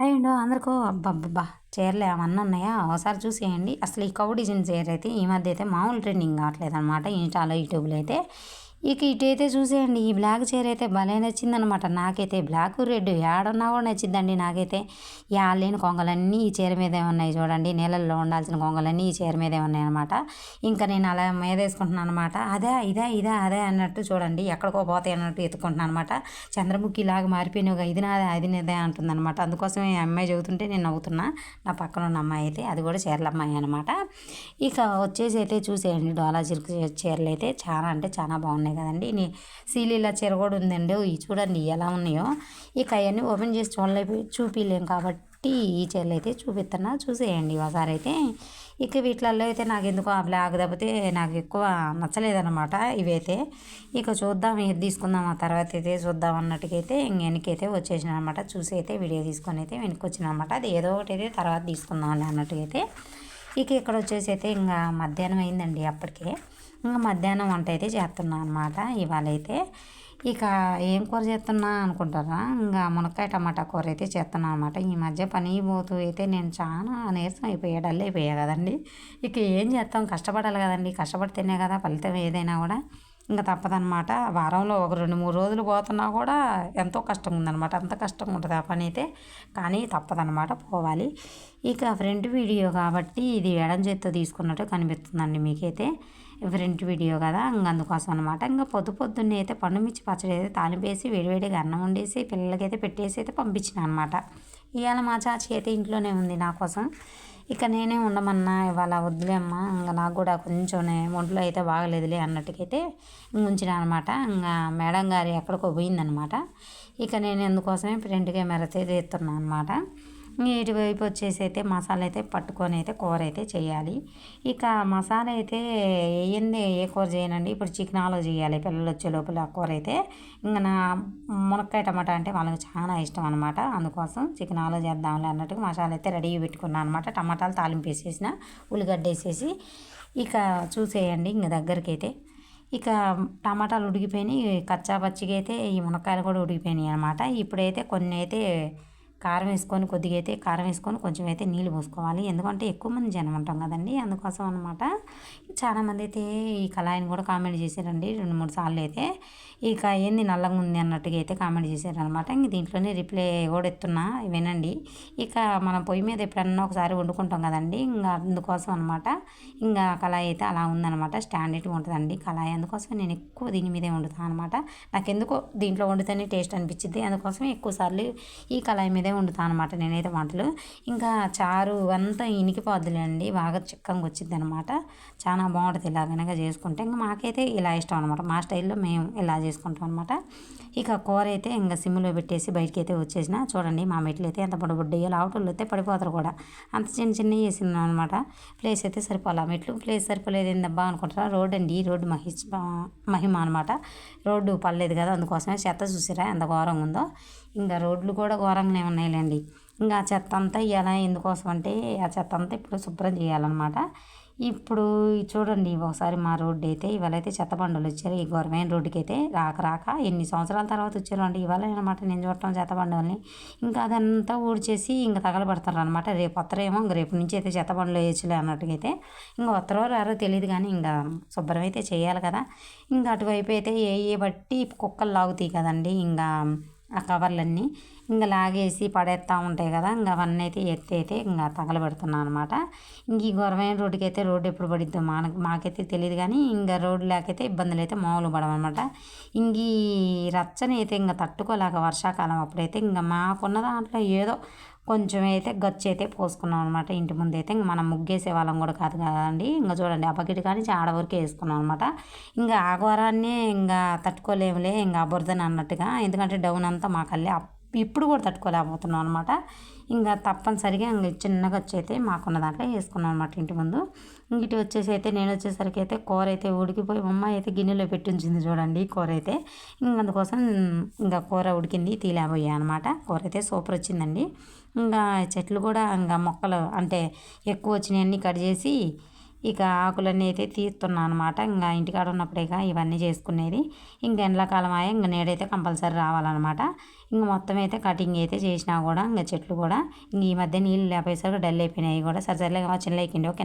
And అందరికీ అబ్బబ్బబ్బా! చీరలు ఏమన్నా ఉన్నాయా? ఒకసారి చూసేయండి. అసలు ఈ కౌ డిజైన్ చీర అయితే ఈ మధ్య అయితే మామూలు ట్రెండింగ్ కావట్లేదనమాట. ఇన్‌స్టాలో, యూట్యూబ్‌లో అయితే. ఇక ఇటైతే చూసేయండి. ఈ బ్లాక్ చీర అయితే భలే నచ్చిందనమాట. నాకైతే బ్లాకు, రెడ్ ఏడున్నా కూడా నచ్చిద్దండి నాకైతే. యాలేని కొంగలన్నీ ఈ చీర మీదే ఉన్నాయి చూడండి. నీళ్ళల్లో ఉండాల్సిన కొంగలన్నీ ఈ చీర మీదే ఉన్నాయనమాట. ఇంకా నేను అలా మీదేసుకుంటున్నాను అనమాట. అదా, ఇదా, ఇదా, అదే అన్నట్టు చూడండి. ఎక్కడికో పోతాయి అన్నట్టు ఎత్తుకుంటున్నాను అనమాట. చంద్రముఖిలాగా మారిపోయినావుగా ఇది నాదే, అది నీదే అంటుందనమాట. అందుకోసమే ఈ అమ్మాయి చెబుతుంటే నేను నవ్వుతున్నా. నా పక్కన ఉన్న అమ్మాయి అయితే అది కూడా చీరల అమ్మాయి అనమాట. ఇక వచ్చేసి అయితే చూసేయండి డోలా సిల్క్ చీరలు అయితే చాలా అంటే చాలా బాగున్నాయి కదండి. సీలీల చీర కూడా ఉందండి. ఇవి చూడండి ఎలా ఉన్నాయో. ఇక అవన్నీ ఓపెన్ చేసి చూపిలేం కాబట్టి ఈ చీరలు అయితే చూపిస్తున్నా, చూసేయండి ఒకసారి అయితే. ఇక వీటిలలో అయితే నాకు ఎందుకో ఆ బ్లాక్ తప్పితే నాకు ఎక్కువ నచ్చలేదన్నమాట ఇవైతే. ఇక చూద్దాం ఏది తీసుకుందాం ఆ తర్వాత అయితే చూద్దాం అన్నట్టుకైతే ఇంక వెనకైతే వచ్చేసిన అనమాట. చూసి అయితే వీడియో తీసుకొని అయితే వెనక్కి వచ్చిన అనమాట. అది ఏదో ఒకటి అయితే తర్వాత తీసుకుందాంలే అన్నట్టుగా. ఇక ఇక్కడ వచ్చేసి అయితే ఇంకా మధ్యాహ్నం అయిందండి అప్పటికే. ఇంకా మధ్యాహ్నం వంట అయితే చేస్తున్నాను అనమాట ఇవాళ అయితే. ఇక ఏం కూర చేస్తున్నా అనుకుంటారా? ఇంకా మునక్కాయ టమాటా కూర అయితే చేస్తున్నాను అనమాట. ఈ మధ్య పని పోతూ అయితే నేను చాలా నీరసం అయిపోయా, డల్ అయిపోయా కదండి. ఇక ఏం చేస్తాం, కష్టపడాలి కదండి. కష్టపడితేనే కదా ఫలితం ఏదైనా కూడా. ఇంకా తప్పదనమాట. వారంలో ఒక 2, 3 రోజులు పోతున్నా కూడా ఎంతో కష్టంగా ఉందనమాట. అంత కష్టంగా ఉంటుంది ఆ పని అయితే. కానీ తప్పదనమాట, పోవాలి. ఇక ఫ్రంట్ వీడియో కాబట్టి ఇది ఎడం చేత్తో తీసుకున్నట్టు కనిపిస్తుందండి మీకైతే. ఫ్రంట్ వీడియో కదా ఇంక అందుకోసం అనమాట. ఇంకా పొద్దున్నే అయితే పండుమిర్చి పచ్చడి అయితే తాలింపేసి వేడివేడిగా అన్నం వండేసి పిల్లలకైతే పెట్టేసి అయితే పంపించిన అనమాట. ఇవాళ మా చాచి అయితే ఇంట్లోనే ఉంది నా కోసం. ఇక నేనే ఉండమన్నా ఇవాళ వద్దులే అమ్మ, ఇంకా నాకు కూడా కొంచెం ఒంట్లో అయితే బాగలేదులే అన్నట్టుకైతే ఉంచిన అనమాట. ఇంకా మేడం గారు ఎక్కడికో పోయిందనమాట. ఇక నేను అందుకోసమే ఫ్రంట్ కెమెరా అయితే తీస్తున్నాను అనమాట. ఇటువైపు వచ్చేసి అయితే మసాలా అయితే పట్టుకొని అయితే కూర అయితే చేయాలి. ఇక మసాలా అయితే వేయందే ఏ కూర చేయనండి. ఇప్పుడు చికెనాలో చేయాలి పిల్లలు వచ్చే లోపల ఆ కూర అయితే. ఇంకా నా మునక్కాయ టమాటా అంటే వాళ్ళకి చాలా ఇష్టం అనమాట. అందుకోసం చికెనాలో చేద్దాంలే అన్నట్టుగా మసాలా అయితే రెడీ పెట్టుకున్నాను అనమాట. టమాటాలు తాలింపు వేసేసిన, ఉల్లిగడ్డ వేసేసి ఇక చూసేయండి ఇంక దగ్గరికి అయితే. ఇక టమాటాలు ఉడికిపోయినాయి, కచ్చా పచ్చిగా అయితే ఈ మునక్కాయలు కూడా ఉడికిపోయినాయి అనమాట. ఇప్పుడైతే కొన్ని అయితే కారం వేసుకొని, కొద్దిగా అయితే కారం వేసుకొని కొంచెం అయితే నీళ్ళు పోసుకోవాలి. ఎందుకంటే ఎక్కువ మంది జనం ఉంటాం కదండి, అందుకోసం అనమాట. చాలామంది అయితే ఈ కళాయిని కూడా కామెంట్ చేశారండి 2, 3 సార్లు అయితే. ఇక ఏంది నల్లగా ఉంది అన్నట్టుగా అయితే కామెంట్ చేశారనమాట. ఇంక దీంట్లోనే రిప్లై కూడా ఎత్తున్నా వినండి. ఇక మనం పొయ్యి మీద ఎప్పుడన్నా ఒకసారి వండుకుంటాం కదండి, ఇంకా అందుకోసం అనమాట. ఇంకా కళాయి అయితే అలా ఉందనమాట. స్టాండర్డ్గా ఉంటుందండి కళాయి. అందుకోసం నేను ఎక్కువ దీని మీదే వండుతాను అనమాట. నాకెందుకో దీంట్లో వండితేనే టేస్ట్ అనిపించింది. అందుకోసం ఎక్కువ సార్లు ఈ కళాయి మీదే వండుతాను అనమాట నేనైతే వంటలు. ఇంకా చారు అంతా ఇనికిపోద్దులేండి, బాగా చిక్కంగా వచ్చింది అనమాట. చాలా బాగుంటుంది ఇలా కనుక చేసుకుంటే. ఇంకా మాకైతే ఇలా ఇష్టం అనమాట. మా స్టైల్లో మేము ఇలా చేసుకుంటాం అనమాట. ఇక కూర అయితే ఇంకా సిమ్లో పెట్టేసి బయటికి అయితే వచ్చేసిన. చూడండి మా మెట్లు అయితే ఎంత పొడబుడ్డయ్యో, లావుటోళ్ళు అయితే పడిపోతారు కూడా. అంత చిన్న చిన్నవి వేసింది అనమాట. ప్లేస్ అయితే సరిపోలే, మెట్లు ప్లేస్ సరిపోలేదు ఏందబ్బా అనుకుంటారా. రోడ్ అండి, రోడ్డు మహిమ అనమాట. రోడ్డు పడలేదు కదా, అందుకోసమే చెత్త చూసిరా ఎంత ఘోరంగా ఉందో. ఇంకా రోడ్లు కూడా ఘోరంగానే ఉన్నాయిలేండి. ఇంకా ఆ చెత్త అంతా ఇలా ఎందుకోసం అంటే ఆ చెత్త అంతా ఇప్పుడు శుభ్రం చేయాలన్నమాట. ఇప్పుడు చూడండి ఒకసారి మా రోడ్డు అయితే ఇవాళ అయితే చెత్త బండులు వచ్చారు. ఈ గవర్నమెంట్ రోడ్డుకి అయితే రాక ఎన్ని సంవత్సరాల తర్వాత వచ్చారు అంటే ఇవాళ అనమాట నేను చూడటం చెత్త బండుల్ని. ఇంకా అదంతా ఊడ్చేసి ఇంకా తగలబెడతారు అనమాట. రేపు వస్తారేమో, ఇంక రేపు నుంచి అయితే చెత్త బండ్లు వేయచ్చులే అన్నట్టుగా అయితే. ఇంకా వస్తారో రారో తెలియదు కానీ ఇంకా శుభ్రం అయితే చేయాలి కదా. ఇంకా అటువైపు అయితే ఏ బట్టి కుక్కలు లాగుతాయి కదండి ఇంకా ఆ కవర్లన్నీ. ఇంకా లాగేసి పడేస్తూ ఉంటాయి కదా, ఇంకా అవన్నీ అయితే ఎత్తి అయితే ఇంకా తగలబెడుతున్నాను అనమాట. ఇంక ఈ గవర్నమెంట్ రోడ్డుకి అయితే రోడ్డు ఎప్పుడు పడిద్దో మాకైతే తెలియదు కానీ ఇంకా రోడ్డు లేకైతే ఇబ్బందులు అయితే మామూలు పడవన్నమాట. ఇంక ఈ రచ్చని అయితే ఇంకా తట్టుకోలేక వర్షాకాలం అప్పుడైతే ఇంకా మాకున్న దాంట్లో ఏదో కొంచెం అయితే గచ్చు అయితే పోసుకున్నాం అనమాట. ఇంటి ముందు అయితే ఇంక మనం ముగ్గేసే వాళ్ళం కూడా కాదు కదండి. ఇంకా చూడండి ఆ బకెట్ కానీ ఆడ వరకే వేసుకున్నాం అనమాట. ఇంకా ఆ ఘోరాన్ని ఇంకా తట్టుకోలేములే ఇంకా బురదని అన్నట్టుగా, ఎందుకంటే డౌన్ అంతా మాకల్లే ఇప్పుడు కూడా తట్టుకోలేకపోతున్నాం అనమాట. ఇంకా తప్పనిసరిగా ఇంక చిన్నగా వచ్చి అయితే మాకున్న దాంట్లో వేసుకున్నాం అనమాట ఇంటి ముందు. ఇటు వచ్చేసి అయితే నేను వచ్చేసరికి అయితే కూర అయితే ఉడికిపోయి అమ్మాయి అయితే గిన్నెలో పెట్టి ఉంచింది చూడండి కూర అయితే. ఇంక అందుకోసం ఇంకా కూర ఉడికింది తీలేబోయా అనమాట. కూర అయితే సూపర్ వచ్చిందండి. ఇంకా చెట్లు కూడా ఇంకా మొక్కలు అంటే ఎక్కువ వచ్చినాయన్నీ కట్ చేసి ఇక ఆకులన్నీ అయితే తీస్తున్నాను అనమాట. ఇంకా ఇంటికాడ ఉన్నప్పుడే ఇవన్నీ చేసుకునేది. ఇంకా ఎండాకాలం అయ్యా ఇంకా నేడైతే కంపల్సరీ రావాలన్నమాట. ఇంక మొత్తం అయితే కటింగ్ అయితే చేసినా కూడా ఇంకా చెట్లు కూడా ఇంక ఈ మధ్య నీళ్ళు లేపేసరికి డల్ అయిపోయినాయి కూడా. సరే సర్లే చిన్న ఓకే.